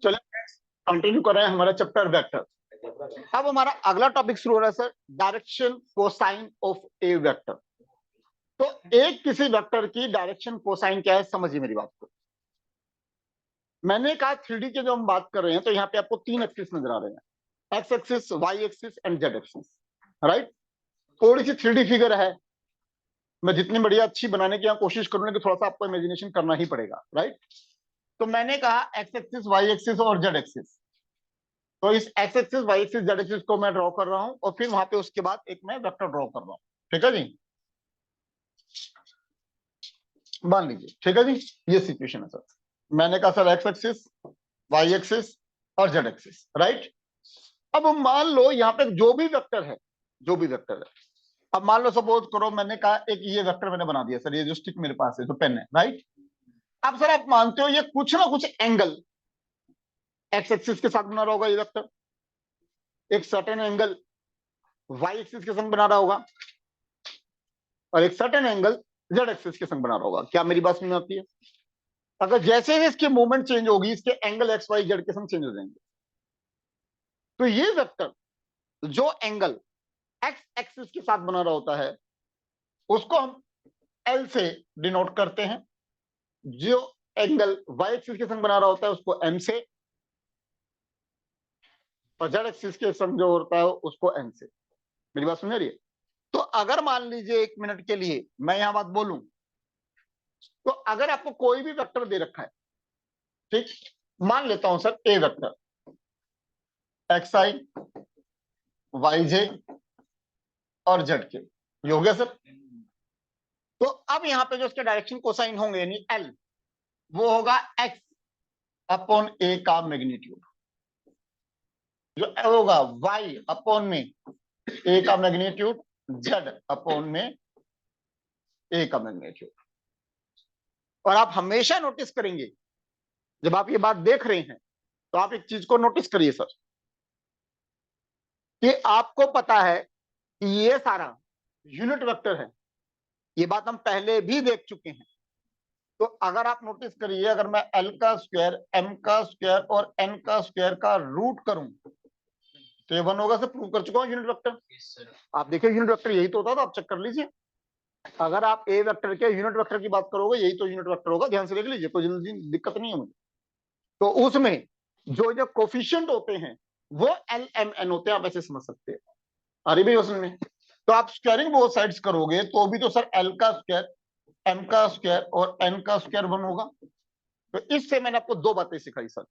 चलो कंटिन्यू कर रहे हैं हमारा चैप्टर वेक्टर। अब हमारा अगला टॉपिक शुरू हो रहा है sir, direction cosine of A vector. तो एक किसी वेक्टर की डायरेक्शन कोसाइन क्या है, समझिए मेरी बात को। मैंने कहा 3D के जो हम बात कर रहे हैं तो यहाँ पे आपको 3 एक्सिस नजर आ रहे हैं, X axis, Y axis and Z axis, right. थोड़ी सी 3D फिगर है, मैं जितनी बढ़िया अच्छी बनाने की यहाँ कोशिश करूंगा कि थोड़ा सा आपको इमेजिनेशन करना ही पड़ेगा, राइट। तो मैंने कहा एक्स एक्सिस, वाई एक्सिस और जेड एक्सिस। तो इस X axis, Y axis, Z axis को मैं ड्रॉ कर रहा हूं और फिर वहां पे उसके बाद एक मैं वेक्टर ड्रॉ कर रहा हूं, ठीक है जी। मान लीजिए, ठीक है जी, ये सिचुएशन है सर। मैंने कहा sir X axis, Y axis और जेड एक्सिस, राइट। अब मान लो यहाँ पे जो भी वेक्टर है, जो भी वेक्टर है, अब मान लो सपोज करो मैंने कहा एक ये वेक्टर मैंने बना दिया सर, ये जो स्टिक मेरे पास है, जो पेन है, राइट। अब सर आप मानते हो ये कुछ ना कुछ एंगल एक्स एक्सिस के साथ बना रहा होगा ये वेक्टर, एक सर्टेन एंगल वाई एक्सिस के संग बना रहा होगा और एक सर्टेन एंगल जेड एक्सिस के संग बना रहा होगा। क्या मेरी बात समझ में आती है? अगर जैसे ही इसकी मूवमेंट चेंज होगी इसके एंगल एक्स वाई जेड के संग चेंज हो जाएंगे। तो ये वेक्टर जो एंगल एक्स एक्सिस के साथ बना रहा होता है उसको हम एल से डिनोट करते हैं, जो एंगल वाई एक्सिस के संग बना रहा होता है उसको एम से, और जेड एक्सिस के संग जो होता है उसको एन से। मेरी बात समझ रही है? तो अगर मान लीजिए 1 मिनट के लिए मैं यहां बात बोलूं, तो अगर आपको कोई भी वेक्टर दे रखा है, ठीक, मान लेता हूं sir a vector x I, Y जे और जेड के, ये हो गया सर। तो अब यहां पे जो इसके डायरेक्शन कोसाइन होंगे यानी एल, वो होगा एक्स अपॉन ए का मैग्नीट्यूड, जो होगा वाई अपॉन में ए का मैग्नीट्यूड, जेड अपॉन में ए का मैग्नीट्यूड। और आप हमेशा नोटिस करेंगे जब आप ये बात देख रहे हैं तो आप एक चीज को नोटिस करिए सर, कि आपको पता है कि ये सारा यूनिट वेक्टर है, ये बात हम पहले भी देख चुके हैं। तो अगर आप नोटिस करिए, अगर मैं एल का स्क्वायर, एम का स्क्वायर और एन का स्क्वायर का रूट करूं तो ये 1 होगा, से प्रूव कर चुका हूं यूनिट वेक्टर। आप देखिए यूनिट वेक्टर यही तो होता है, तो आप चेक कर लीजिए। अगर आप ए वेक्टर के यूनिट वेक्टर की बात करोगे यही तो यूनिट वेक्टर होगा, ध्यान से देख लीजिए, कोई जल्दी दिक्कत नहीं है मुझे। तो उसमें जो जो कोफिशिएंट होते हैं वो एल एम एन होते हैं, आप ऐसे समझ सकते हैं। अरे भाई उसमें तो आप स्क्वायरिंग बोथ साइड्स करोगे तो भी तो सर एल का स्क्वायर, एम का स्क्वायर और एन का स्क्वायर 1 होगा। तो इससे मैंने आपको 2 बातें सिखाई सर।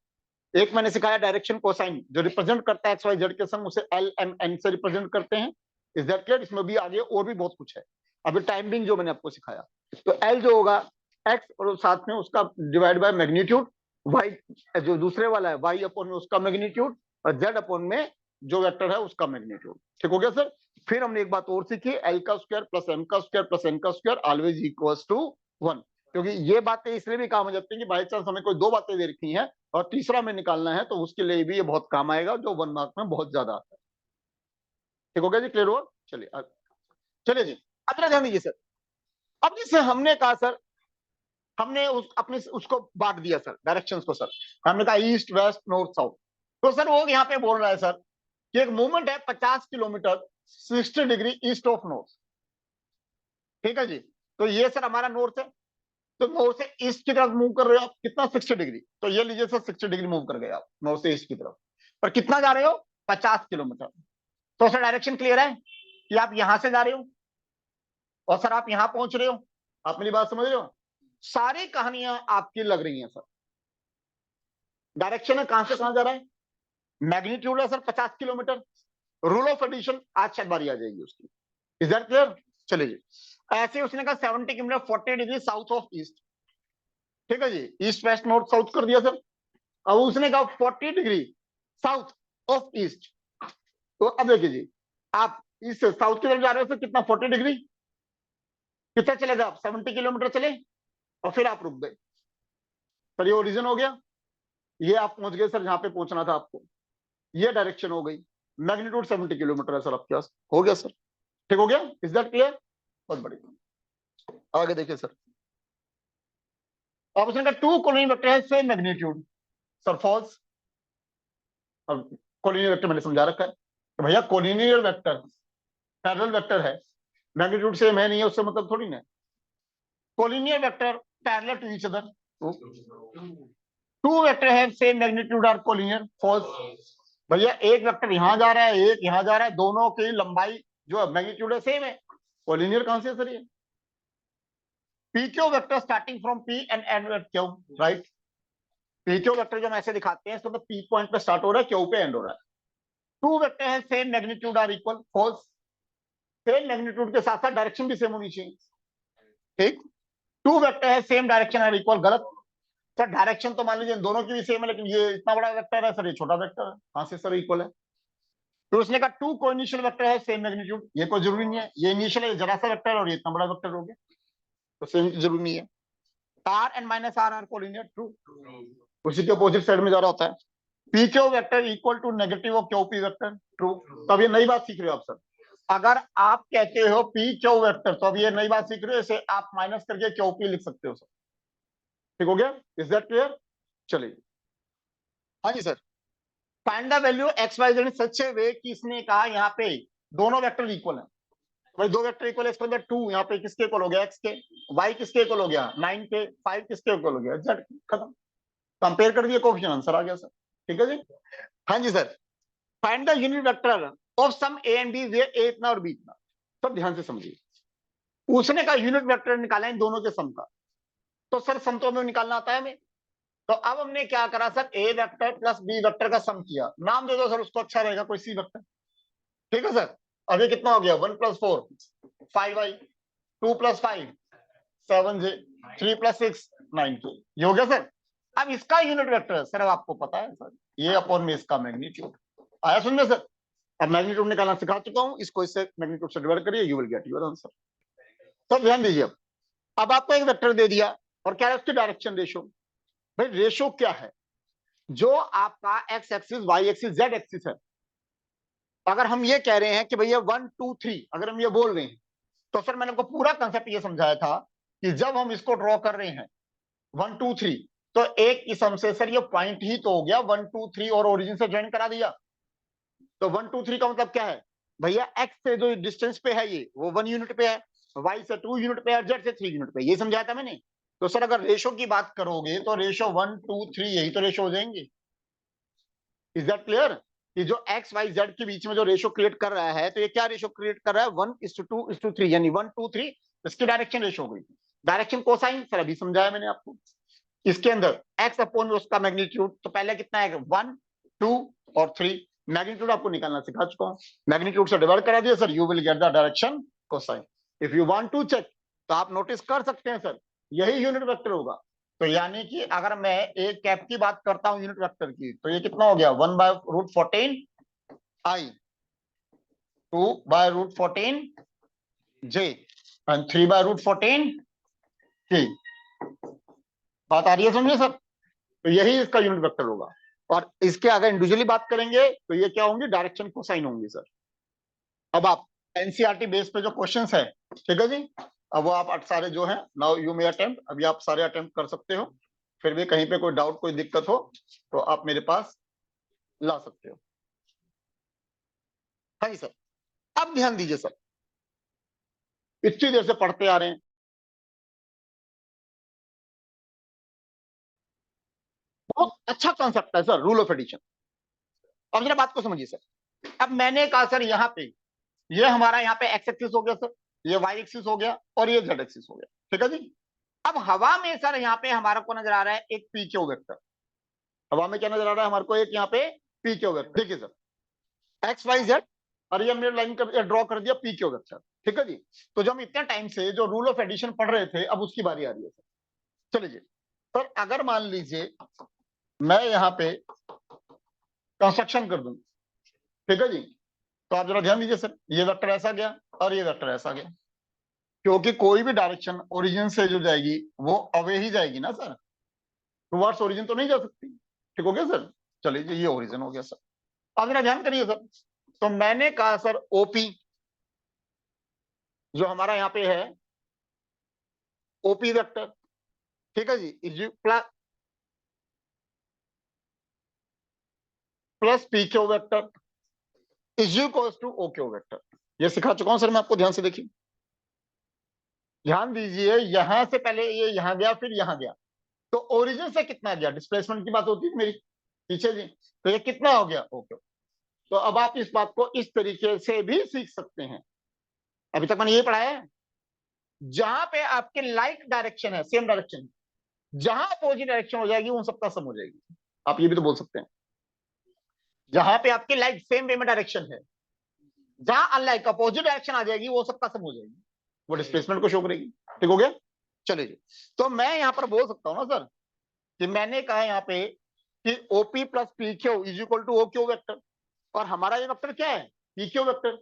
एक मैंने सिखाया डायरेक्शन कोसाइन जो रिप्रेजेंट करता है एक्स वाई जेड के संग, उसे एल एम एन से रिप्रेजेंट करते हैं। Is that clear? इसमें भी आगे और भी बहुत कुछ है, अभी टाइम बिंग जो मैंने आपको सिखाया। तो एल जो होगा एक्स और साथ में उसका डिवाइड बाय मैग्नीट्यूड, वाई जो दूसरे वाला है वाई अपॉन में उसका मैग्नीट्यूड, और जेड अपॉन में जो वेक्टर है उसका मैग्नीट्यूड। ठीक हो गया सर? फिर हमने एक बात और सीखी, एल का स्क्वायर प्लस एम का स्क्वायर प्लस एन का स्क्वायर ऑलवेज इक्वल्स टू 1। क्योंकि ये बातें इसलिए भी काम हो जाती है कि बाई चांस हमें कोई 2 बातें दे रखी हैं और तीसरा में निकालना है तो उसके लिए भी ये बहुत काम आएगा, जो 1 मार्क में बहुत ज्यादा आता है। ठीक हो गया जी? क्लियर हुआ? चलिए चलिए जी, अब ध्यान दीजिए सर। अब जैसे हमने कहा सर, हमने अपने उसको बांट दिया सर डायरेक्शंस को सर, हमने कहा ईस्ट वेस्ट नॉर्थ साउथ। तो सर वो यहाँ पे बोल रहा है सर कि एक मूवमेंट है 50 kilometre 60 degree east of north. ठीक है जी, तो ये सर हमारा नॉर्थ है। तो नॉर्थ से ईस्ट की तरफ मूव कर रहे हो आप कितना, 60 डिग्री। तो ये लीजिए सर 60 डिग्री मूव कर गए आप नॉर्थ से ईस्ट की तरफ, पर कितना जा रहे हो, 50 किलोमीटर। तो सर डायरेक्शन क्लियर है कि आप यहां से जा रहे हो और सर आप यहां पहुंच रहे हो। आप मेरी बात समझ रहे हो? सारी कहानियां आपकी लग रही हैं सर। डायरेक्शन है कहां से कहां जा रहा है, मैग्नीट्यूड है sir 50 kilometre. Rule of addition आज शायद बारी आ जाएगी उसकी। Is that clear? चलिए जी, ऐसे उसने कहा 70 kilometre 40 degree south of east. ठीक है जी, ईस्ट वेस्ट नॉर्थ साउथ कर दिया सर। अब उसने कहा 40 डिग्री साउथ ऑफ ईस्ट। तो अब देखिए जी, आप इस साउथ की तरफ जा रहे हो सर, कितना 40 डिग्री, कितना चले गए आप, 70 किलोमीटर चले और फिर आप रुक गए। सर ये ओरिजिन हो गया, ये आप पहुंच गए सर जहां पे पहुंचना था आपको, ये डायरेक्शन हो गई। मैग्नीट्यूड 70 किलोमीटर है सर आपके पास, हो गया सर? ठीक हो गया? Is that clear? बहुत बढ़िया, आगे देखिए सर। अब उसने कहा 2 कोलिनियन वेक्टर है सेम मैग्नीट्यूड। Sir false. अब कोलिनियर वेक्टर मैंने समझा रखा है तो भैया कोलिनियर वेक्टर पैरेलल वेक्टर है, मैग्नीट्यूड सेम है नहीं है उससे मतलब थोड़ी ना। Collinear vector parallel to each other, two vector है same magnitude are collinear, false. भैया एक वेक्टर यहां जा रहा है, एक यहां जा रहा है, दोनों की लंबाई जो मैग्नीट्यूड है सेम है, कोलिनियर कहां से सर ये? P Q vector starting from P and end at Q, right. P Q vector जो हम ऐसे दिखाते हैं, इसको तो पी पॉइंट पे स्टार्ट हो रहा है, क्यू पे एंड हो रहा है। टू वेक्टर है same magnitude are equal, false. Same magnitude के साथ साथ डायरेक्शन भी सेम होनी चाहिए, ठीक। टू वेक्टर है सेम डायरेक्शन आर इक्वल, गलत। सर डायरेक्शन तो मान लीजिए दोनों की भी सेम है, लेकिन ये इतना बड़ा वेक्टर है सर, ये छोटा वेक्टर है, कहां से सर इक्वल है? तो उसने कहा टू को इनिशियल वेक्टर है सेम मैग्नीट्यूड, ये कोई जरूरी नहीं है, ये इनिशियल है जरा सा वेक्टर है और ये इतना बड़ा वेक्टर हो गया, तो सेम जरूरी नहीं है। R and minus R are collinear, true. उसी के अपोजिट साइड में जा रहा होता है। P Q vector equal to negative of Q P vector, true. तो अब ये नई बात सीख रहे हो आप सर, अगर आप कहते हो पी क्यू वेक्टर तो अब ये नई बात सीख रहे हो, इसे आप माइनस करके क्यू पी लिख सकते हो सर, ठीक हो गया? Is that clear? चलिए, हाँ जी sir. Find the value x y z in such a way कि इसने कहा यहाँ पे दोनों वेक्टर इक्वल है, भाई दो वेक्टर इक्वल है, इसके अंदर टू यहाँ पे किसके इक्वल हो गया? एक्स के। वाई किसके इक्वल हो गया? 9 के। 5 किसके इक्वल हो गया? जेड। खत्म, कंपेयर कर दिया, कोफिशिएंट आंसर आ गया सर, ठीक है जी। हाँ जी sir. Find the unit vector of sum a and b where a इतना और बी इतना। सब ध्यान से समझिए, उसने कहा यूनिट वेक्टर निकाला इन दोनों के सम का, तो सर सम तो हमें निकालना आता है हमें। तो अब हमने क्या करा sir, a vector plus B vector का सम किया, नाम दे दो सर उसको, अच्छा रहेगा, कोई सी वेक्टर, ठीक है सर। अब ये कितना हो गया? 1 + 4 5i, 2 + 5 7j, 3 + 6 9k, ये हो गया सर। अब इसका यूनिट वेक्टर है सर, अब आपको पता है सर, ये अपॉन में इसका मैग्नीट्यूड आया समझ में सर। अब मैग्नीट्यूड निकालना सिखा चुका हूं, इसको इससे मैग्नीट्यूड से डिवाइड करिए, you will get your answer. तो ध्यान दीजिए, अब आपको एक वेक्टर दे दिया और क्या है उसकी डायरेक्शन रेशो। भाई रेशो क्या है? जो आपका X axis, Y axis, Z axis है, अगर हम ये कह रहे हैं कि भैया 1 2 3, अगर हम ये बोल रहे हैं, तो सर मैंने आपको पूरा कंसेप्ट ये समझाया था कि जब हम इसको ड्रॉ कर रहे हैं 1 2 3, तो एक किस्म से सर ये पॉइंट ही तो हो गया, 1 2 3 और ओरिजिन से ज्वाइन करा दिया। तो 1 2 3 का मतलब क्या है भैया? एक्स से जो डिस्टेंस पे है ये, वो 1 यूनिट पे है, वाई से 2 यूनिट पे है, जेड से 3 यूनिट पे, ये समझाया था मैंने। तो सर अगर रेशो की बात करोगे तो रेशो 1 2 3 यही तो रेशो हो जाएंगे। Is that clear? कि जो एक्स वाई जेड के बीच में जो रेशो क्रिएट कर रहा है, तो ये क्या रेशो क्रिएट कर रहा है? 1:2:3, यानी 1 2 3 इसकी डायरेक्शन रेशो हो गई। डायरेक्शन कोसाइन सर अभी समझाया मैंने आपको। इसके अंदर एक्स अपॉन उसका मैग्नीट्यूड, तो पहले कितना है? 1 2 और 3, मैग्नीट्यूड आपको निकालना सिखा चुका हूं, मैग्नीट्यूड से डिवाइड करा दिया sir, you will get the direction cosine. If you want to check तो आप नोटिस कर सकते हैं सर, यही यूनिट वेक्टर होगा। तो यानी कि अगर मैं एक कैप की बात करता हूं यूनिट वेक्टर की, तो ये कितना हो गया? 1/√14 i, 2/√14 j एंड 3/√14 k। बात आ रही है समझे सर? तो यही इसका यूनिट वेक्टर होगा। और इसके अगर इंडिविजुअली बात करेंगे तो ये क्या होंगे? डायरेक्शन कोसाइन होंगे सर। अब आप एनसीईआरटी बेस पे जो क्वेश्चंस है, ठीक है जी, अब वो आप सारे जो है, नाउ यू मे अटेम्प्ट, अभी आप सारे अटेम्प्ट कर सकते हो। फिर भी कहीं पे कोई डाउट, कोई दिक्कत हो तो आप मेरे पास ला सकते हो। हाँ जी सर। अब ध्यान दीजिए सर, इतनी देर से पढ़ते आ रहे हैं, बहुत अच्छा कॉन्सेप्ट है सर, रूल ऑफ एडिशन। अब जरा बात को समझिए सर, अब मैंने कहा सर यहाँ पे ये हमारा यहाँ पे एक्स एक्सिस हो गया सर, ये वाई एक्सिस हो गया और ये जेड एक्सिस हो गया, ठीक है जी। अब हवा में सर यहाँ पे हमारे को नजर आ रहा है एक पी क्यू वेक्टर, हवा में क्या नजर आ रहा है हमारे को? एक यहाँ पे पी क्यू वेक्टर, देखिए सर एक्स वाई जेड, और ये हमने लाइन ड्रॉ कर दिया पी क्यू वेक्टर, ठीक है जी। तो जो हम इतने टाइम से जो रूल ऑफ एडिशन पढ़ रहे थे, अब उसकी बारी आ रही है सर। चलिए सर, अगर मान लीजिए मैं यहाँ पे कंस्ट्रक्शन कर दूं, ठीक है जी, तो आप जरा ध्यान दीजिए सर, ये वेक्टर ऐसा गया और ये वेक्टर ऐसा गया, क्योंकि कोई भी डायरेक्शन ओरिजिन से जो जाएगी वो अवे ही जाएगी ना सर, टुवर्ड्स ओरिजिन तो नहीं जा सकती, ठीक हो गया सर। चलिए जी, ये ओरिजिन हो गया सर। अब मेरा ध्यान करिए सर, तो मैंने कहा सर ओपी जो हमारा यहाँ पे है, ओपी वेक्टर, ठीक है जी, plus plus P Q vector is equals to O Q vector. ये सिखा चुका हूं सर मैं आपको, ध्यान से देखिए, ध्यान दीजिए। यहां से पहले ये यहां गया फिर यहां गया, तो ओरिजिन से कितना गया, डिस्प्लेसमेंट की बात होती है मेरी पीछे जी, तो ये कितना हो गया ओके। तो अब आप इस बात को इस तरीके से भी सीख सकते हैं। अभी तक मैंने ये पढ़ाया है, जहां पे आपके लाइक डायरेक्शन है, सेम डायरेक्शन, जहां अपोजिट डायरेक्शन हो जाएगी उन सबका सम हो जाएगी। आप ये भी तो बोल सकते हैं, जहां पे आपके लाइक सेम वे में डायरेक्शन है, जहां अनलाइक अपोजिट डायरेक्शन आ जाएगी वो सबका सम हो जाएगी, वो डिस्प्लेसमेंट को शो करेगी। ठीक हो गया, चलिए जी। तो मैं यहां पर बोल सकता हूं ना सर कि मैंने कहा यहाँ पे कि OP plus P Q is equal to O Q vector, और हमारा ये वेक्टर क्या है, पी क्यू वेक्टर।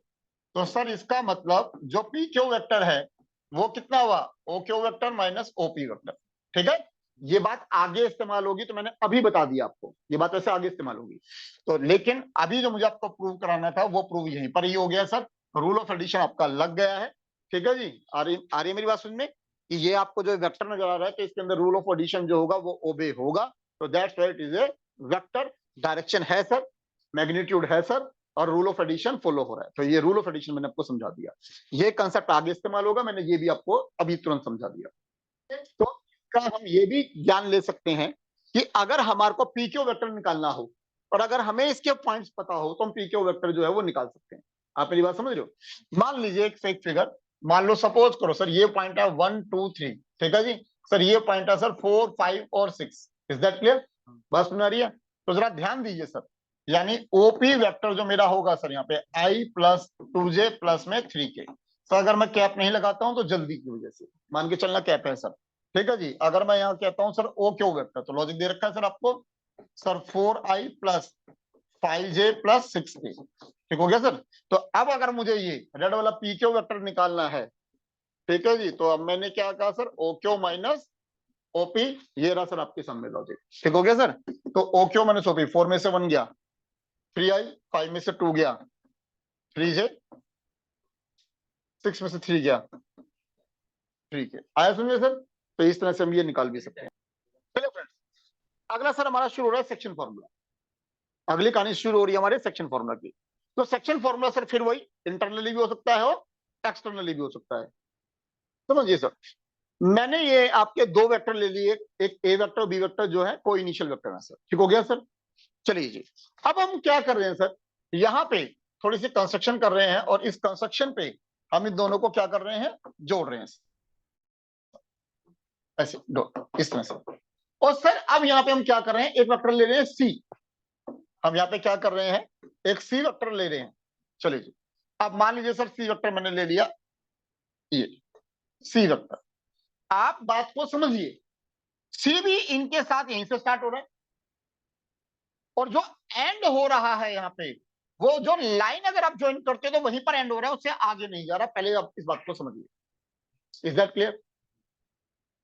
तो सर इसका मतलब जो पी क्यू वेक्टर है वो कितना हुआ, O Q vector minus OP vector. ठीक है, ये बात आगे इस्तेमाल होगी, तो मैंने अभी बता दिया आपको, ये बात ऐसे आगे इस्तेमाल होगी। तो लेकिन अभी जो मुझे आपको प्रूव कराना था वो प्रूव यहीं पर ही हो गया सर, रूल ऑफ एडिशन आपका लग गया है। ठीक है जी, आ रही है मेरी बात समझ में, कि ये आपको जो वेक्टर नजर आ रहा है तो इसके अंदर रूल ऑफ एडिशन जो होगा वो ओबे होगा। तो that's why it is a vector, direction है सर, मैग्नीट्यूड है सर, और रूल ऑफ एडिशन फॉलो हो रहा है। तो ये रूल ऑफ एडिशन मैंने आपको समझा दिया, ये कंसेप्ट आगे इस्तेमाल होगा, मैंने ये भी आपको अभी तुरंत समझा दिया। तो इसका हम ये भी ज्ञान ले सकते हैं कि अगर हमारे को पी क्यू वेक्टर निकालना हो और अगर हमें इसके पॉइंट्स पता हो तो हम पी क्यू वेक्टर जो है वो निकाल सकते हैं। आप मेरी बात समझ रहे हो। मान लीजिए एक फेक फिगर, मान लो सपोज करो सर ये पॉइंट है 1 2 3, ठीक है जी, सर ये पॉइंट है सर 4 5 और 6। इज दैट क्लियर, बात सुन आ रही है। तो जरा ध्यान दीजिए सर, यानी ओपी वेक्टर जो मेरा होगा सर यहाँ पे आई प्लस 2j प्लस में 3k। सर अगर मैं कैप नहीं लगाता हूं तो जल्दी की वजह से मान के चलना कैप है सर। ठीक है जी, अगर मैं यहाँ कहता हूं सर ओ क्यू वेक्टर, तो लॉजिक दे रखा है सर आपको, sir 4i plus 5j plus 6k। ठीक हो गया सर। तो अब अगर मुझे ये रेड वाला पी क्यू वेक्टर निकालना है, ठीक है जी, तो अब मैंने क्या कहा sir, O Q minus OP, ये रहा सर आपके सामने लॉजिक। ठीक हो गया सर। तो ओ क्यू माइनस ओपी, 4 में से 1 गया, 3i, 5 में से 2 गया, 3j, 6 में से 3 गया, ठीक है, आया समझे सर। तो इस तरह से हम ये निकाल भी सकते हैं। चलिए फ्रेंड्स, अगला सर हमारा शुरू हो रहा है सेक्शन फॉर्मूला। अगली कहानी शुरू हो रही है हमारे सेक्शन फॉर्मूला की। तो सेक्शन फॉर्मूला सर फिर वही इंटरनली भी हो सकता है और एक्सटर्नली भी हो सकता है। समझिए सर, मैंने ये आपके दो वेक्टर ले लिए, एक ए वेक्टर और बी वेक्टर जो है को इनिशियल वेक्टर है सर। ठीक हो गया सर। चलिए जी, अब हम क्या कर रहे हैं सर, यहाँ पे थोड़ी सी कंस्ट्रक्शन कर रहे हैं और इस कंस्ट्रक्शन पे हम इन दोनों को क्या कर रहे हैं, जोड़ रहे हैं ऐसे दो, इस तरह से। और सर अब यहाँ पे हम क्या कर रहे हैं, एक वेक्टर ले रहे हैं सी, हम यहाँ पे क्या कर रहे हैं, एक सी वेक्टर ले रहे हैं। चलिए जी, अब मान लीजिए सर सी वेक्टर मैंने ले लिया, ये सी वेक्टर, आप बात को समझिए, सी भी इनके साथ यहीं से स्टार्ट हो रहा है, और जो एंड हो रहा है यहाँ पे, वो जो लाइन अगर आप ज्वाइन करते हो तो वहीं पर एंड हो रहा है, उससे आगे नहीं जा रहा। पहले आप इस बात को समझिए। Is that clear.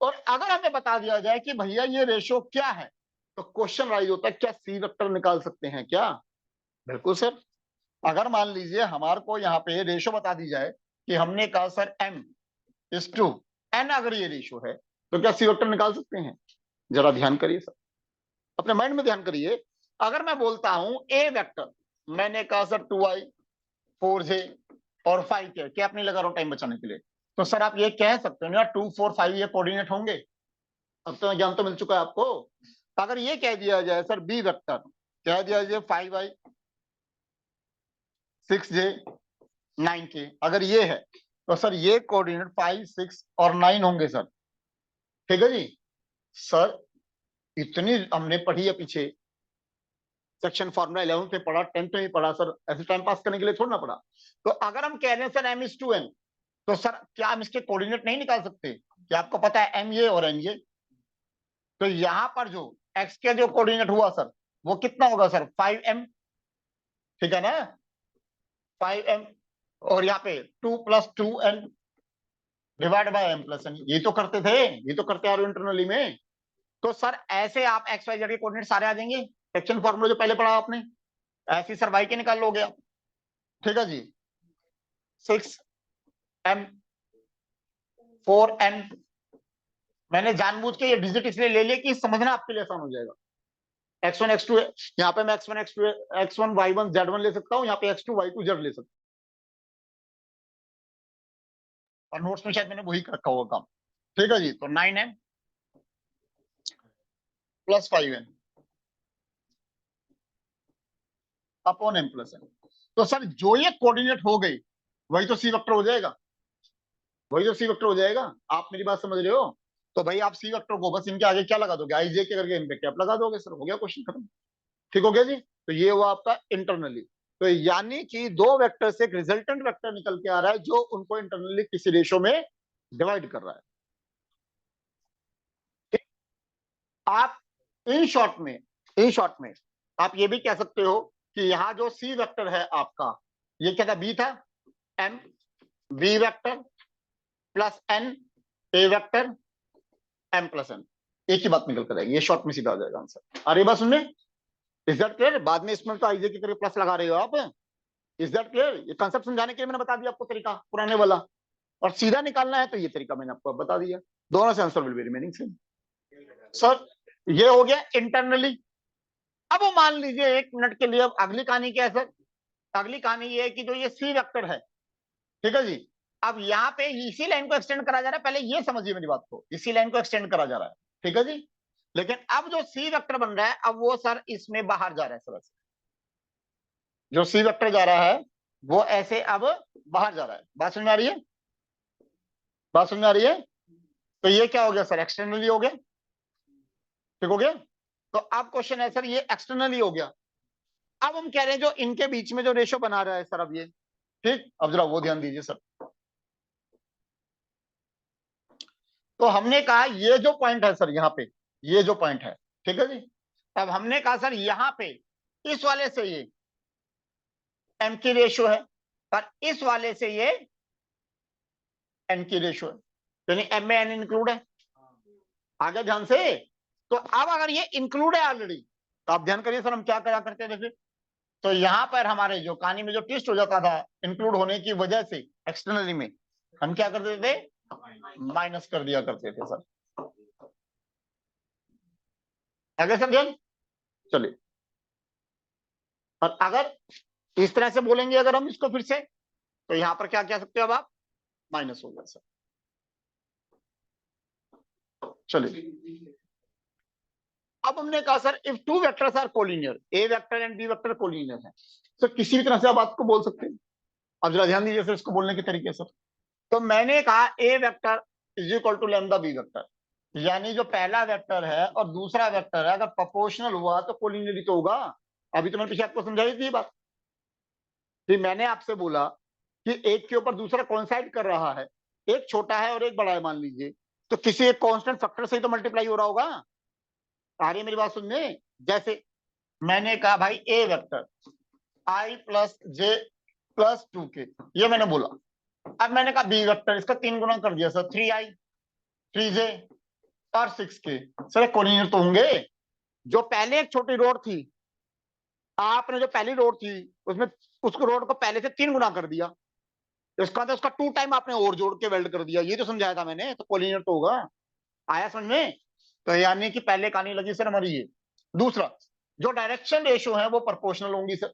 और अगर हमें बता दिया जाए कि भैया ये रेशो क्या है, तो क्वेश्चन राइज होता है क्या सी वेक्टर निकाल सकते हैं क्या। बिल्कुल सर। अगर मान लीजिए हमारे को यहाँ पे रेशो बता दी जाए कि हमने कहा sir m is to n, अगर ये रेशो है तो क्या सी वेक्टर निकाल सकते हैं। जरा ध्यान करिए सर, अपने माइंड में ध्यान करिए। अगर मैं बोलता हूं ए वेक्टर, मैंने कहा सर 2i 4j और 5k, क्या नहीं लगा रहा हूं टाइम बचाने के लिए, तो सर आप ये कह सकते हो ना 2 4 5 ये कोऑर्डिनेट होंगे। अब तो ज्ञान तो मिल चुका है आपको। अगर ये कह दिया जाए सर बी वेक्टर, कह दिया जाए 5i 6j 9k, अगर ये है तो सर ये कोऑर्डिनेट 5 6 और 9 होंगे सर। ठीक है जी। सर इतनी हमने पढ़ी है पीछे, सेक्शन फॉर्मूला 11th में पढ़ा, 10th में भी पढ़ा सर, ऐसे टाइम पास करने के लिए थोड़ा ना पढ़ा। तो अगर हम कह रहे हैं sir m is to n, तो सर क्या हम इसके कोऑर्डिनेट नहीं निकाल सकते, क्या आपको पता है m ये और n ये। तो यहां पर जो x के जो कोऑर्डिनेट हुआ सर वो कितना होगा सर 5m, ठीक है ना, 5m, और यहाँ पे 2 + 2n divide by m + n, ये तो करते थे, ये तो करते आ रहे हो इंटरनली में। तो सर ऐसे आप एक्स वाई जेड के कोऑर्डिनेट सारे आ जाएंगे, सेक्शन फॉर्मूला जो पहले पढ़ा आपने, ऐसे सर y के निकाल लोगे आप। ठीक है जी, 6m 4n, मैंने जानबूझ के ये डिजिट इसलिए ले लिया कि समझना आपके लिए आसान हो जाएगा। x1 x2 है, यहाँ पे मैं x1 x2 x1 y1 z1 ले सकता हूँ, यहाँ पे x2 y2 z ले सकता हूँ। और नोट्स में शायद मैंने वही रखा होगा काम। ठीक है जी, तो 9n plus 5n upon m plus n। तो सर जो ये कोऑर्डिनेट हो गई वही तो सी वेक्टर हो जाएगा, वही तो सी वेक्टर हो जाएगा। आप मेरी बात समझ रहे हो? तो भाई आप सी वेक्टर को बस इनके आगे क्या लगा दोगे, आई जे के करके इन पे कैप लगा दोगे, सर हो गया क्वेश्चन खत्म। ठीक हो गया जी। तो ये हुआ आपका इंटरनली। तो यानी कि दो वेक्टर से एक रिजल्टेंट वेक्टर निकल के आ रहा है जो उनको इंटरनली किसी रेशो में डिवाइड कर रहा है। ठीक? आप इन शॉर्ट में आप ये भी कह सकते हो कि यहाँ जो सी वेक्टर है आपका, ये क्या था, बी था, M B vector plus N A vector M plus N, एक ही बात निकल कर आएगी, ये शॉर्ट में सीधा आ जाएगा आंसर। अरे बात सुनने, इज दैट क्लियर? बाद में इसमें तो आईजे की करके प्लस लगा रहे हो आप। Is that clear? ये कंसेप्ट समझाने के लिए मैंने बता दिया आपको तरीका पुराने वाला, और सीधा निकालना है तो ये तरीका मैंने आपको बता दिया। दोनों से answer will be remaining same. Sir ये हो गया इंटरनली। अब वो मान लीजिए एक मिनट के लिए, अब अगली कहानी क्या है सर? अगली कहानी ये है कि जो ये सी वेक्टर है, ठीक है जी, अब यहाँ पे इसी लाइन को एक्सटेंड करा जा रहा है, पहले ये समझिए मेरी बात को, इसी लाइन को एक्सटेंड करा जा रहा है, ठीक है जी। लेकिन अब जो सी वेक्टर बन रहा है, अब वो सर इसमें बाहर जा रहा है, सर जो सी वेक्टर जा रहा है वो ऐसे अब बाहर जा रहा है। बात समझ में आ रही है? बात समझ में आ रही है? तो ये क्या हो गया सर, एक्सटर्नली हो गया। ठीक हो गया। तो अब क्वेश्चन है सर, ये एक्सटर्नली हो गया। अब हम कह रहे हैं जो इनके बीच में जो रेशो बना रहा है सर, अब ये ठीक, अब जरा वो ध्यान दीजिए सर। तो हमने कहा ये जो पॉइंट है सर, यहाँ पे ये जो पॉइंट है, ठीक है जी, अब हमने कहा सर यहाँ पे इस वाले से ये एम की रेशो है और इस वाले से ये एन की रेशो है, यानी एम में एन इंक्लूड है। आगे ध्यान से। तो अब अगर ये इंक्लूड है ऑलरेडी, तो आप ध्यान करिए सर हम क्या करा करते थे फिर। तो यहां पर हमारे जो कहानी में जो ट्विस्ट हो जाता था इंक्लूड होने की वजह से, एक्सटर्नली में हम क्या करते थे, माइनस कर दिया करते थे सर। आगे सर ध्यान। चलिए, और अगर इस तरह से बोलेंगे अगर हम इसको फिर से, तो यहां पर क्या कह सकते हो अब आप, माइनस हो गया सर। चलिए, अब हमने कहा sir if two vectors are collinear, A vector and B vector collinear है, सर किसी भी तरह से आप बात को बोल सकते हैं। अब जरा ध्यान दीजिए सर इसको बोलने के तरीके सर। तो मैंने कहा a vector is equal to lambda b vector, यानी जो पहला वेक्टर है और दूसरा वेक्टर है अगर प्रोपोर्शनल हुआ तो कोलिनियरी तो होगा। अभी तो मैंने पीछे आपको समझाई थी ये बात। फिर मैंने आपसे बोला कि एक के ऊपर दूसरा कोइंसाइड कर रहा है, एक छोटा है और एक बड़ा है मान लीजिए, तो किसी एक कांस्टेंट फैक्टर से ही तो मल्टीप्लाई हो रहा होगा। आ रही है मेरी बात सुनने? जैसे मैंने कहा भाई ए वेक्टर आई प्लस जे प्लस 2k, ये मैंने बोला। अब मैंने कहा बी वेक्टर, इसका 3 गुना कर दिया सर, 3i 3j और 6k, सर कोलिनियर तो होंगे। जो पहले एक छोटी रोड थी, आपने जो पहली रोड थी उसमें उसको रोड को पहले से 3 गुना कर दिया, तो इसका मतलब उसका 2 टाइम आपने और जोड़ के वेल्ड कर दिया, ये तो समझाया था मैंने, तो कोलिनियर तो होगा। आया समझ में? तो यानी कि पहले कहानी लगी सर हमारी ये। दूसरा, जो डायरेक्शन रेशो है वो प्रोपोर्शनल होंगी सर।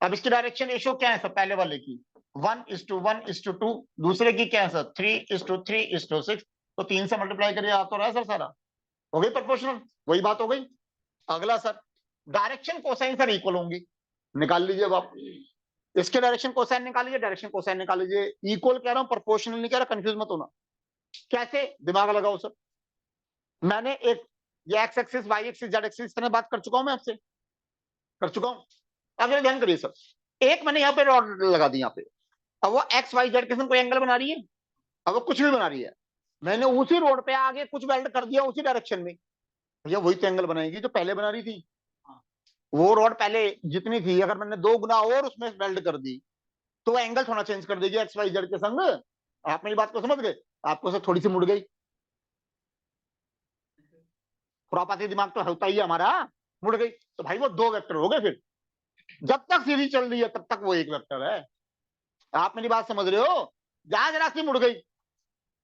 अब इसकी डायरेक्शन रेशो क्या है सर, पहले वाले की 1:1:2, दूसरे की क्या है सर 3:3:6, तो 3 से मल्टीप्लाई करिए, आ तो रहा है सर सारा, हो गई प्रोपोर्शनल, वही बात हो गई। अगला sir, direction cosine sir equal होंगी, निकाल लीजिए अब आप इसके डायरेक्शन कोसाइन निकाल लीजिए, डायरेक्शन कोसाइन निकाल लीजिए। इक्वल कह रहा हूं, प्रोपोर्शनल नहीं कह रहा, कंफ्यूज मत होना। कैसे, दिमाग लगाओ सर। मैंने एक ये X axis Y axis Z axis तरह बात कर चुका हूं, मैं आपसे कर चुका हूं। अब जरा ध्यान करिए सर, एक मैंने यहाँ पे रॉड लगा दी यहाँ पे, अब वो एक्स वाई जेड के संग कोई एंगल बना रही है, अब वो कुछ भी बना रही है, मैंने उसी रोड पे आगे कुछ वेल्ड कर दिया उसी डायरेक्शन में, भैया वही तो एंगल बनाएगी जो पहले बना रही थी। वो रोड पहले जितनी थी अगर मैंने 2 गुना और उसमें वेल्ड कर दी तो वो एंगल थोड़ा चेंज कर देगी एक्स वाई जेड के संग। आप मेरी बात को समझ गए? आपको से थोड़ी सी मुड़ गई, खुरापाती दिमाग तो होता ही है हमारा, मुड़ गई, तो भाई वो 2 वेक्टर हो गए फिर। जब तक सीधी चल रही है तब तक वो एक वेक्टर है। आप मेरी बात समझ रहे हो? जहां जरा सी मुड़ गई,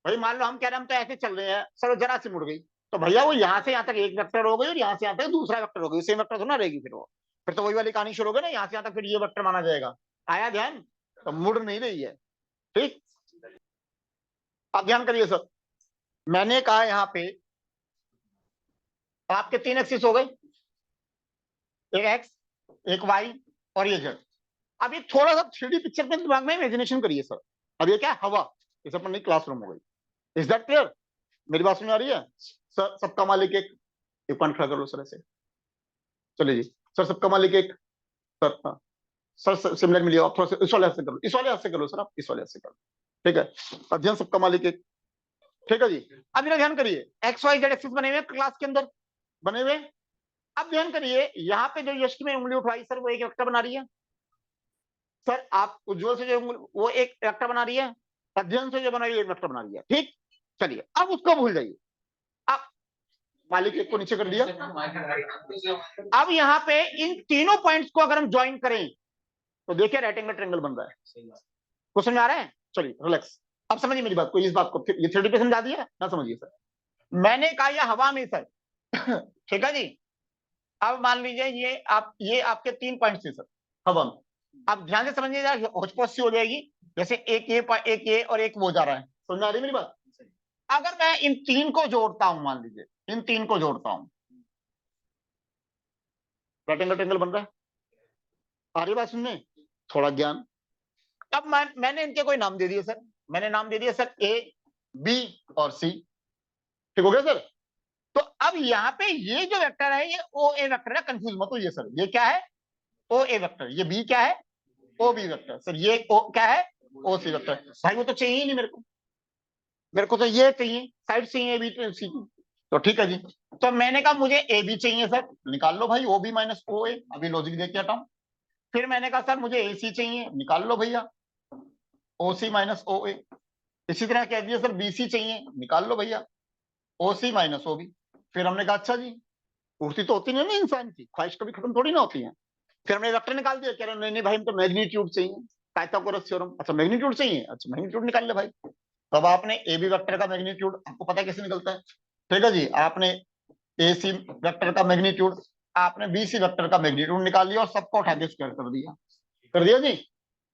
भाई मान लो हम कह रहे हैं हम तो ऐसे चल रहे हैं, सर जरा सी मुड़ गई, तो भैया वो यहाँ से यहाँ तक एक वेक्टर हो गई और यहाँ से यहाँ तक दूसरा वेक्टर हो गई, सेम वेक्टर तो ना रहेगी फिर वो, फिर तो वही वाली कहानी शुरू हो गई ना, यहाँ से यहाँ तक फिर ये वेक्टर माना जाएगा। आया ध्यान? तो मुड़ नहीं रही है। ठीक, अब ध्यान करिए सर, मैंने कहा यहाँ पे आपके 3 एक्सिस हो गए, एक एक्स, एक वाई और ये जेड। अब ये थोड़ा सा 3D पिक्चर में दिमाग में इमेजिनेशन करिए सर। अब ये क्या है? हवा, इसे अपन नहीं क्लासरूम हो गई। Is that clear? मेरी बात सुन आ रही है सर? सबका मालिक एक पॉइंट खड़ा कर लो सर ऐसे, चलिए जी सर, सबका मालिक एक, सर हाँ सर सिमिलर मिलिए आप, थोड़ा सा इस वाले हाथ से करो, इस वाले हाथ से करो सर, आप इस वाले हाथ से करो। ठीक है, अध्ययन सबका मालिक एक। ठीक है जी, अब जरा ध्यान करिए, एक्स वाई जेड एक्सिस बने हुए क्लास के अंदर, बने हुए। अब ध्यान करिए, यहाँ पे जो यश की मैं उंगली उठवाई सर, वो एक वेक्टर बना रही है सर। आप उज्जवल से जो वो एक वेक्टर बना रही है, अध्ययन से जो बना रही है एक वेक्टर बना रही है। ठीक, चलिए अब उसको भूल जाइए, अब मालिक एक को नीचे कर दिया। अब यहाँ पे इन तीनों पॉइंट्स को अगर हम ज्वाइन करें तो देखिए राइट एंगल ट्रायंगल बन रहा है। कुछ समझ आ रहा है? चलिए रिलैक्स, अब समझिए मेरी बात को, इस बात को ये 3D पे समझा दिया ना, समझिए सर। मैंने कहा यह हवा में सर ठीक है जी। अब मान लीजिए ये आपके 3 पॉइंट थे सर हवा में। अब ध्यान से समझिए, होचपोच सी हो जाएगी, जैसे एक ये और एक वो जा रहा है। समझ आ रही मेरी बात? अगर मैं इन 3 को जोड़ता हूं, मान लीजिए इन 3 को जोड़ता हूं, राइट एंगल ट्रायंगल बन रहा है। आ रही बात सुनने? थोड़ा ज्ञान। अब मैंने इनके कोई नाम दे दिए सर, मैंने नाम दे दिया सर ए बी और सी। ठीक हो गया सर? तो अब यहाँ पे ये जो वेक्टर है ये ओ ए वेक्टर है, कंफ्यूज मत होइए सर। ये क्या है? O A vector. ये बी क्या है? O B vector. सर ये ओ क्या है? O C vector. भाई वो तो चाहिए ही नहीं मेरे को, मेरे को तो ये चाहिए, साइड चाहिए ए बी सी की। तो ठीक है जी, तो मैंने कहा मुझे ए बी चाहिए सर, निकाल लो भाई, ओ बी माइनस ओ ए, अभी लॉजिक देख के हटाऊं। फिर मैंने कहा सर मुझे ए सी चाहिए, निकाल लो भैया, ओ सी माइनस ओ ए। इसी तरह कह दिया सर बी सी चाहिए, निकाल लो भैया, ओ सी माइनस ओ बी। फिर हमने कहा अच्छा जी, पूर्ति तो होती नहीं ना इंसान की, ख्वाहिश कभी खत्म थोड़ी ना होती है। फिर हमने वेक्टर निकाल दिया, कह रहे नहीं नहीं भाई हम तो मैग्नीट्यूड चाहिए, पाइथागोरस थ्योरम। अच्छा मैग्नीट्यूड चाहिए, अच्छा मैग्नीट्यूड निकाल ले भाई। तब आपने ए बी वेक्टर का मैग्नीट्यूड, आपको पता है कैसे निकलता है? ठीक है जी, आपने ए सी वेक्टर का मैग्नीट्यूड, आपने बी सी वेक्टर का मैग्नीट्यूड निकाल लिया और सबको उठा के स्क्वायर कर दिया। कर दिया जी।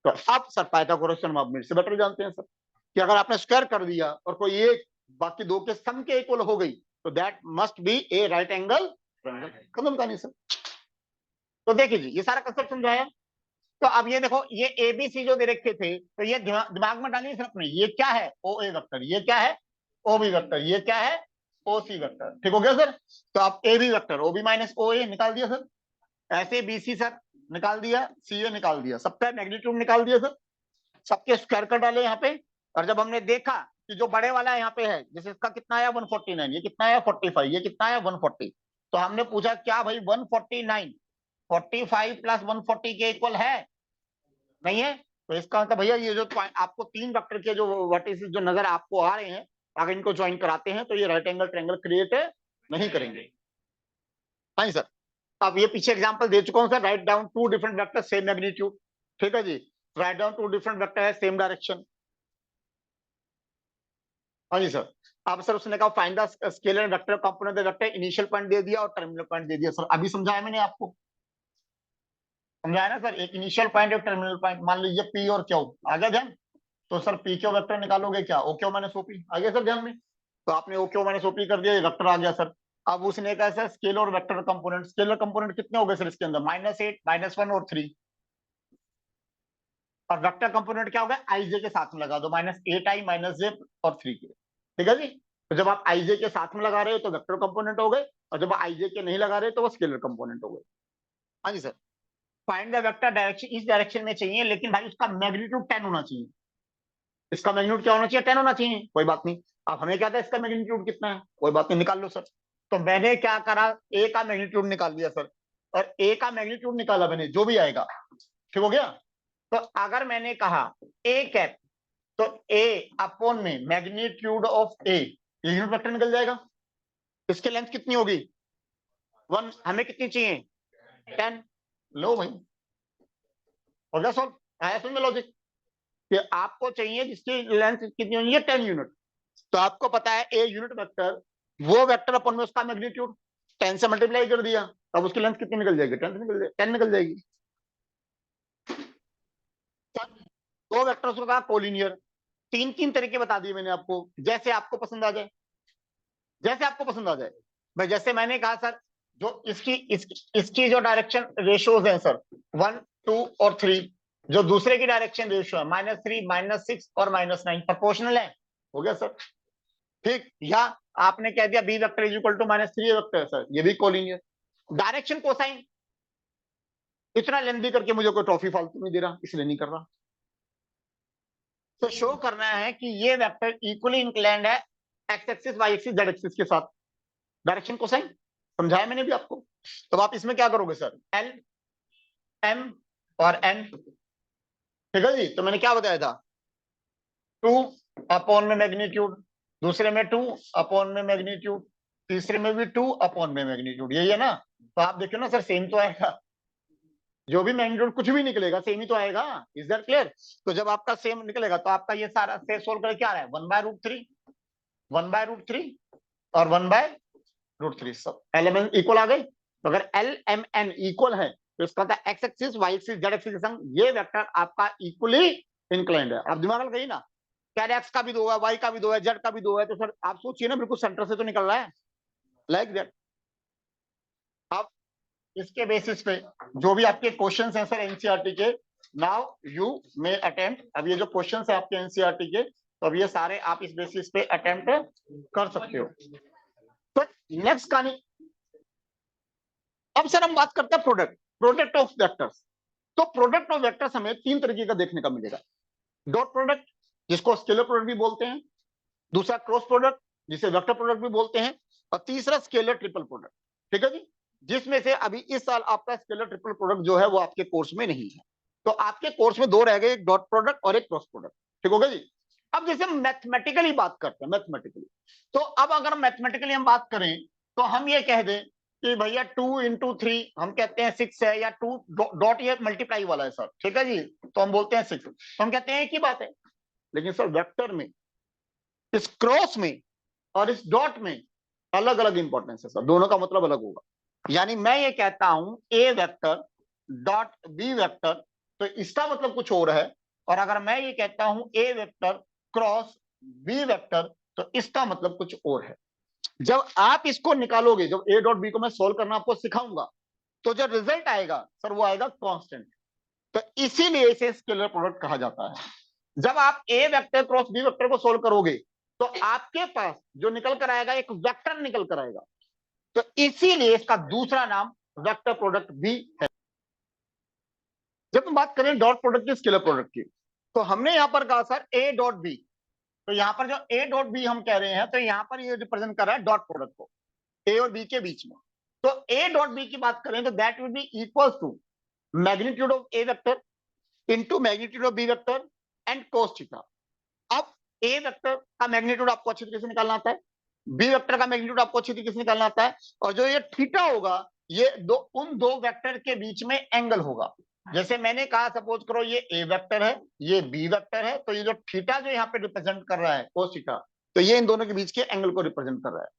तो अब सर पाइथागोरस थ्योरम आप मेरे से बेटर जानते हैं सर, कि अगर आपने स्क्वायर कर दिया और कोई एक बाकी दो के सम के इक्वल हो गई तो that must be A right angle triangle. खत्म कहानी सर। तो देखिए जी, ये सारा कंसेप्ट समझाया। तो अब ये देखो, ये ए बी सी जो दे रखे थे, तो ये दिमाग में डालिए सर अपने, ये क्या है? O A vector. ये क्या है? O B vector. ये क्या है? O C vector. ठीक हो गया सर? तो आप A B vector O B minus O A निकाल दिया सर, ऐसे बी सी सर निकाल दिया, सी ए निकाल दिया, सबका मैग्नीट्यूड निकाल दिया सर, सबके स्क्वायर कर डाले यहाँ पे। और जब हमने देखा कि जो बड़े वाला यहाँ पे है, जैसे इसका कितना आया 149, ये कितना आया 45, ये कितना आया 140, तो हमने पूछा क्या भाई 149 45 प्लस 140 के इक्वल है? नहीं है। तो इसका मतलब भैया ये जो आपको 3 वेक्टर के जो वर्टिसेस जो नजर आपको आ रहे हैं, अगर इनको ज्वाइन कराते हैं तो ये राइट एंगल ट्रायंगल क्रिएट नहीं करेंगे। हाँ सर। अब ये पीछे एग्जांपल दे चुका हूं sir, write down 2 different vector same magnitude. ठीक है जी, राइट डाउन 2 डिफरेंट वेक्टर है सेम डायरेक्शन। हाँ जी सर। अब सर उसने कहा find the scalar vector component of the vector, initial point दे दिया और टर्मिनल पॉइंट दे दिया। सर अभी समझाया मैंने आपको, समझाया ना सर, एक इनिशियल पॉइंट और टर्मिनल पॉइंट। मान लीजिए पी और क्यू, आ गया ध्यान? तो सर पी क्यू वेक्टर निकालोगे क्या? ओ क्यू माइनस ओपी, आ गया सर ध्यान में? तो आपने ओ क्यू माइनस ओपी कर दिया, ये वेक्टर आ गया सर। अब उसने कहा सर स्केलर और वेक्टर कंपोनेंट, स्केलर कंपोनेंट कितने हो गए सर इसके अंदर? -8 -1 और 3। और वेक्टर कंपोनेंट क्या होगा? आई जे के साथ में लगा दो, -8i -j और 3 के। ठीक है जी। तो जब आप आई जे के साथ में लगा रहे हो तो वेक्टर कंपोनेंट हो गए, और जब आई जे के नहीं लगा रहे तो वो स्केलर कंपोनेंट हो गए। हाँ जी sir. Find the vector direction, इस डायरेक्शन में चाहिए, लेकिन भाई उसका मैग्नीट्यूड 10 होना चाहिए। इसका मैग्नीट्यूड क्या होना चाहिए? 10 होना चाहिए। कोई बात नहीं, अब हमें क्या था इसका मैग्नीट्यूड कितना है, कोई बात नहीं, निकाल लो सर। तो मैंने क्या करा, ए का मैग्नीट्यूड निकाल लिया सर, और ए का मैग्नीट्यूड निकाला मैंने, जो भी आएगा। ठीक हो गया? तो अगर मैंने कहा ए कैप, तो ए अपॉन में मैग्नीट्यूड ऑफ ए, ये यूनिट वेक्टर निकल जाएगा। इसकी लेंथ कितनी होगी? 1। हमें कितनी चाहिए? 10। लो भाई, हो गया सॉल्व। आया समझ में लॉजिक, कि आपको चाहिए जिसकी लेंथ कितनी होनी है? 10 यूनिट। तो आपको पता है ए यूनिट वेक्टर वो वेक्टर अपन में उसका मैग्नीट्यूड 10 से मल्टीप्लाई कर दिया, तब उसकी लेंथ कितनी निकल जाएगी? 10 निकल जाएगी। दो वेक्टर्स को कहा कोलिनियर, तीन तीन तरीके बता दिए मैंने आपको, जैसे आपको पसंद आ जाए, जैसे आपको पसंद आ जाए भाई। जैसे मैंने कहा सर, जो इसकी जो डायरेक्शन रेशियोज हैं सर 1, 2 और 3, जो दूसरे की डायरेक्शन रेशियो है -3, -6 और -9, प्रोपोर्शनल है, हो गया सर। ठीक, या आपने कह दिया B vector is equal to -3 vector है सर, ये भी कोलिनियर। डायरेक्शन कोसाइन, इतना लेंथी करके मुझे कोई ट्रॉफी फालतू नहीं दे रहा, इसलिए नहीं कर रहा। तो शो करना है कि ये वेक्टर इक्वली इंक्लाइंड है X axis, Y axis, Z axis के साथ। डायरेक्शन कोसाइन समझाया मैंने भी आपको। तो आप इसमें क्या करोगे सर, एल, एम और एन, ठीक है जी। तो मैंने क्या बताया था, 2 अपॉन में मैग्नीट्यूड, दूसरे में 2 अपॉन में मैग्नीट्यूड, तीसरे में भी 2 अपॉन में मैग्नीट्यूड, यही है ना। तो आप देखो ना सर, सेम तो आएगा, जो भी मैग्नीट्यूड कुछ भी निकलेगा सेम ही तो आएगा। Is that clear? तो जब आपका सेम निकलेगा तो आपका ये सारा से सोल्व करके क्या आ रहा है, 1/√3, 1/√3 और 1/√3, सब एलिमेंट इक्वल आ गए। तो अगर एल एम एन इक्वल है तो इसका था X axis, Y axis, Z axis के संग ये वेक्टर आपका इक्वली इंक्लाइंड है। आप दिमाग लगाइए ना, क्या एक्स का भी 2 है, वाई का भी 2 है, जेड का भी 2 है, तो सर आप सोचिए ना, बिल्कुल सेंटर से तो निकल रहा है, लाइक दैट। अब इसके बेसिस पे जो भी आपके क्वेश्चंस हैं सर एनसीईआरटी के, नाउ यू मे अटेम्प्ट, अब ये जो क्वेश्चंस है आपके एनसीईआरटी के, तो अब ये सारे आप इस बेसिस पे अटेम्प्ट कर सकते हो। तो नेक्स्ट कहानी, अब सर हम बात करते हैं प्रोडक्ट ऑफ वेक्टर्स। तो प्रोडक्ट ऑफ वेक्टर्स हमें तीन तरीके का देखने का मिलेगा। डॉट प्रोडक्ट, जिसको स्केलर प्रोडक्ट भी बोलते हैं, दूसरा क्रॉस प्रोडक्ट, जिसे वेक्टर प्रोडक्ट भी बोलते हैं, और तीसरा स्केलर ट्रिपल प्रोडक्ट, ठीक है जी। जिसमें से अभी इस साल आपका स्केलर ट्रिपल प्रोडक्ट जो है वो आपके कोर्स में नहीं है। तो आपके कोर्स में दो रह गए, एक डॉट प्रोडक्ट और एक क्रॉस प्रोडक्ट, ठीक होगा जी। अब जैसे मैथमेटिकली बात करते हैं, मैथमेटिकली, तो अब अगर मैथमेटिकली हम बात करें तो हम ये कह दें कि भैया 2 × 3 हम कहते हैं 6 है, या 2 डॉट ये मल्टीप्लाई वाला है सर, ठीक है जी, तो हम बोलते हैं 6, तो हम कहते हैं एक ही बात है। लेकिन सर वेक्टर में, इस क्रॉस में और इस डॉट में अलग अलग इंपॉर्टेंस है सर, दोनों का मतलब अलग होगा। यानी मैं ये कहता हूं ए वेक्टर डॉट बी वेक्टर, तो इसका मतलब कुछ और है, और अगर मैं ये कहता हूं ए वेक्टर क्रॉस बी वेक्टर, तो इसका मतलब कुछ और है। जब आप इसको निकालोगे, जब ए डॉट बी को मैं सोल्व करना आपको सिखाऊंगा, तो जो रिजल्ट आएगा सर वो आएगा कांस्टेंट। तो इसीलिए इसे स्केलर प्रोडक्ट कहा जाता है। जब आप ए वेक्टर क्रॉस बी वेक्टर को सोल्व करोगे तो आपके पास जो निकल कर आएगा एक वेक्टर निकल कर आएगा, तो इसीलिए इसका दूसरा नाम वेक्टर प्रोडक्ट भी है। जब हम बात करें डॉट प्रोडक्ट की, स्केलर प्रोडक्ट की, तो हमने यहां पर कहा सर ए डॉट बी, तो यहां पर जो ए डॉट बी हम कह रहे हैं, तो यहां पर ये रिप्रेजेंट कर रहा है डॉट प्रोडक्ट को ए और बी के बीच में। तो ए डॉट बी की बात करें तो that will be equal to magnitude of A vector into magnitude of B vector and cos theta. अब ए वेक्टर का मैग्नीट्यूड आपको अच्छी तरीके से निकालना आता है, बी वेक्टर का मैग्नीट्यूड आपको अच्छी तरीके से निकालना आता है, और जो ये थीटा होगा ये उन दो वेक्टर के बीच में एंगल होगा। जैसे मैंने कहा, सपोज करो ये ए वेक्टर है, ये बी वेक्टर है, तो ये जो थीटा जो यहाँ पे रिप्रेजेंट कर रहा है कोस थीटा, तो ये इन दोनों के बीच के एंगल को रिप्रेजेंट कर रहा है।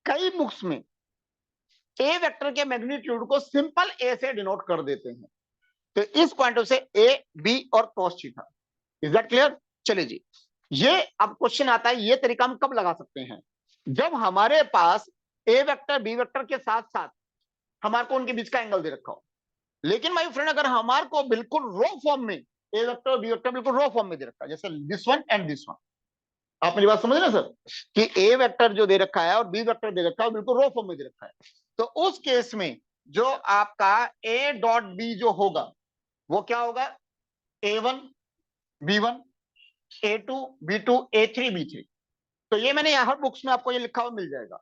कई बुक्स में ए वेक्टर के मैग्नीट्यूड को सिंपल ए से डिनोट कर देते हैं, तो इस पॉइंट से ए बी और cos theta. Is that clear? चलिए जी, ये अब क्वेश्चन आता है, ये तरीका हम कब लगा सकते हैं, जब हमारे पास ए वेक्टर बी वेक्टर के साथ साथ हमारे को उनके बीच का एंगल दे रखा हो। लेकिन माय फ्रेंड, अगर हमारे को बिल्कुल रो फॉर्म में ए वेक्टर और बी वेक्टर बिल्कुल रो फॉर्म में दे रखा है, जैसे this one and this one, आप मेरी बात समझ रहे हैं सर, कि ए वेक्टर जो दे रखा है और बी वेक्टर दे रखा है बिल्कुल रो फॉर्म में दे रखा है, तो उस केस में जो आपका ए डॉट बी जो होगा वो क्या होगा, A1 B1 A2 B2 A3 B3। तो ये मैंने हर बुक्स में आपको ये लिखा हुआ मिल जाएगा।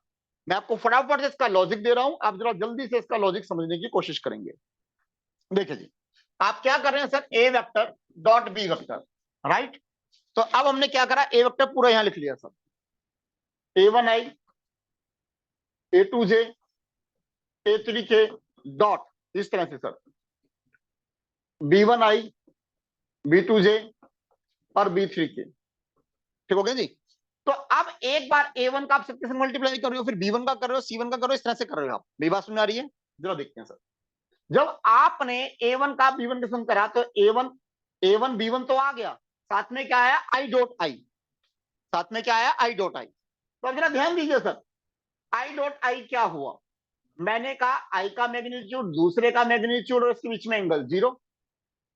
मैं आपको फटाफट से इसका लॉजिक दे रहा हूं, आप जरा जल्दी से इसका लॉजिक समझने की कोशिश करेंगे। देखिए जी, आप क्या कर रहे हैं sir, a vector dot b vector, right. तो अब हमने क्या करा, ए वेक्टर पूरा यहां लिख लिया sir, A1I A2J A3K dot, इस तरह से सर B1I B2J और B3K, ठीक हो गया जी। तो अब एक बार A1 का आप सबके संग मल्टीप्लाई कर रहे हो, फिर B1 का कर रहे हो, C1 का कर रहे हो, इस तरह से कर रहे हो आप। मेरी बात सुन आ रही है? जरा देखते हैं सर। जब आपने A1 का B1 के संग करा तो A1 B1 तो आ गया, साथ में क्या आया? I डॉट आई, साथ में क्या आया? I dot I. तो अब जरा ध्यान दीजिए सर, I डॉट आई क्या हुआ? मैंने कहा I का मैग्नीट्यूड, दूसरे का मैग्नीट्यूड और इसके बीच में एंगल जीरो।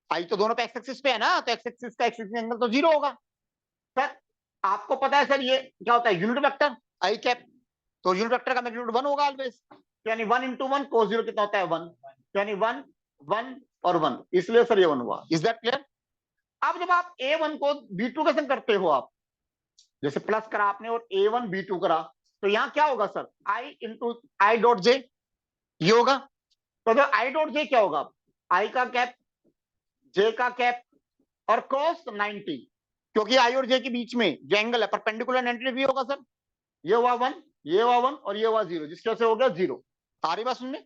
आई तो दोनों पे एक्स एक्सिस पे है ना, तो एक्स एक्सिस का एक्स एक्सिस एंगल तो जीरो होगा। सर आपको पता है सर ये क्या होता है? यूनिट वेक्टर आई कैप। तो यूनिट वेक्टर का मैग्नीट्यूड 1 होगा ऑलवेज, यानी 1 इंटू 1 कोस जीरो कितना होता है? 1, यानी 1 1 और 1, इसलिए सर ये 1 हुआ। Is that clear? अब जब आप A1 को B2 के संग करते हो, आप जैसे प्लस करा आपने और A1 B2 करा, तो यहां क्या होगा sir? I into I dot J, ये होगा। तो जो आई डॉट जे क्या होगा? आई का कैप, जे का कैप और cos 90, क्योंकि आई और जे के बीच में जो एंगल है परपेंडिकुलर 90 डिग्री होगा सर। ये हुआ 1, ये हुआ 1 और ये हुआ 0, जिसकी वजह से हो गया 0। आ रही बात सुनने?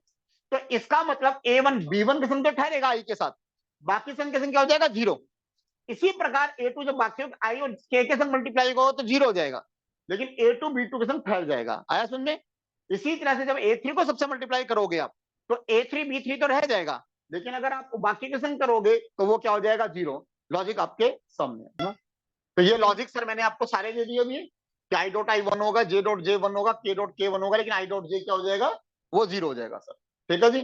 तो इसका मतलब A1 B1 के संग तो ठहरेगा आई के साथ, बाकी संग के संग क्या हो जाएगा? 0। इसी प्रकार A2 जब बाकी आई और के संग मल्टीप्लाई होगा तो 0 हो जाएगा, लेकिन A2 B2 के संग ठहर जाएगा। आया सुन में? इसी तरह से जब A3 को सबसे मल्टीप्लाई करोगे आप, तो A3 B3 तो रह जाएगा, लेकिन अगर आप बाकी के संग करोगे तो वो क्या हो जाएगा? 0। लॉजिक आपके सामने है ना? तो ये लॉजिक सर मैंने आपको सारे दे दिए अभी कि आई डॉट आई 1 होगा, जे डॉट जे 1 होगा, के डॉट के 1 होगा, लेकिन आई डॉट जे क्या हो जाएगा? वो 0 हो जाएगा सर। ठीक है जी।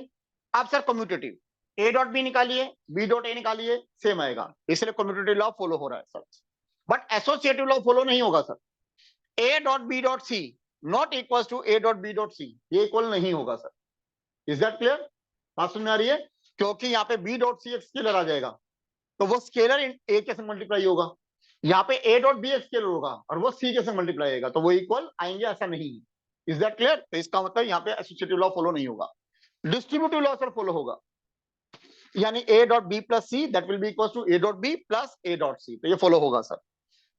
अब sir commutative, A dot B निकालिए, बी डॉट ए निकालिए, सेम आएगा, इसलिए कम्यूटेटिव लॉ फॉलो हो रहा है sir. But associative law follow नहीं होगा sir. A dot B dot C not equal to A dot B dot C, ये इक्वल नहीं होगा सर। Is that clear? बात सुनने आ रही है? क्योंकि यहाँ पे बी डॉट सी एक स्केलर आ जाएगा, तो वो स्केलर ए के संग मल्टीप्लाई होगा। यहाँ पे ए डॉट बी एक स्केलर होगा और वो सी के संग मल्टीप्लाई होगा, तो वो इक्वल आएंगे, ऐसा नहीं है। Is that clear? तो इसका मतलब यहाँ पे एसोसिएटिव लॉ फॉलो नहीं होगा, डिस्ट्रीब्यूटिव लॉ सर फॉलो होगा। यानी A dot B plus C that will be equal to A dot B plus A dot C, तो ये फॉलो होगा सर।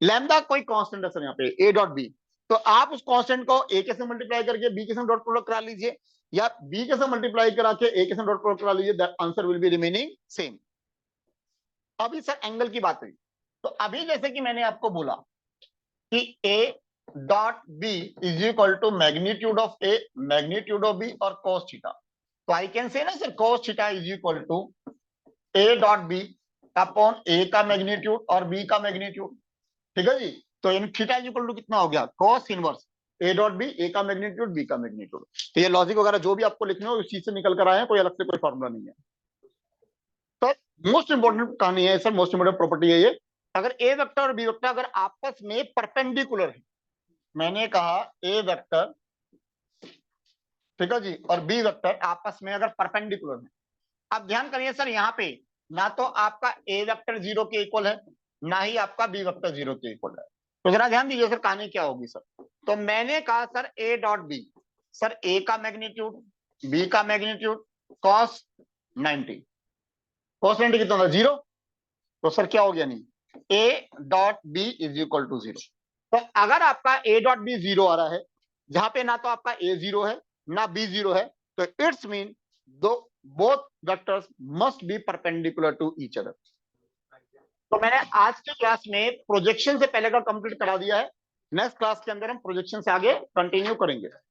लैम्डा कोई कांस्टेंट है सर यहाँ पे, ए डॉट बी, तो आप उस कांस्टेंट को ए के संग मल्टीप्लाई करके बी के संग डॉट प्रोडक्ट करा लीजिए, या बी के संग मल्टीप्लाई करा के ए के संग डॉट प्रोडक्ट करा लीजिए, that answer will be remaining same. अभी सर एंगल की बात हुई, तो अभी जैसे कि मैंने आपको बोला कि a dot B is equal to magnitude of a, magnitude of b और cos थीटा, तो आई कैन से ना sir cos theta is equal to A dot b upon a का मैग्नीट्यूड और बी का मैग्नीट्यूड। ठीक है जी। तो इन थीटा इज इक्वल टू कितना हो गया? cos inverse a dot b, a का मैग्नीट्यूड बी का मैग्नीट्यूड। तो ये लॉजिक वगैरह जो भी आपको लिखने हो उस चीज से निकल कर आए हैं, कोई अलग से कोई फॉर्मूला नहीं है। तो मोस्ट इंपोर्टेंट कहानी है सर, मोस्ट इंपोर्टेंट प्रॉपर्टी है ये। अगर ए वेक्टर और बी वेक्टर अगर आपस में परपेंडिकुलर है, मैंने कहा ए वेक्टर, ठीक है जी, और बी वेक्टर आपस में अगर परपेंडिकुलर है। अब ध्यान करिए सर, यहाँ पे ना तो आपका ए वेक्टर 0 के इक्वल है, ना ही आपका बी वेक्टर 0 के इक्वल है। तो जरा ध्यान दीजिए सर कहानी क्या होगी सर। तो मैंने कहा sir A dot b, sir a का मैग्नीट्यूड, बी का मैग्नीट्यूड, cos 90, cos 90 कितना था? 0। तो सर क्या हो गया? नहीं, A dot B is equal to 0। तो अगर आपका ए डॉट बी 0 आ रहा है, जहां पे ना तो आपका ए 0 है ना बी 0 है, तो इट्स मीन दो both vectors must be perpendicular to each other. तो मैंने आज की क्लास में प्रोजेक्शन से पहले का कंप्लीट करा दिया है, नेक्स्ट क्लास के अंदर हम प्रोजेक्शन से आगे कंटिन्यू करेंगे।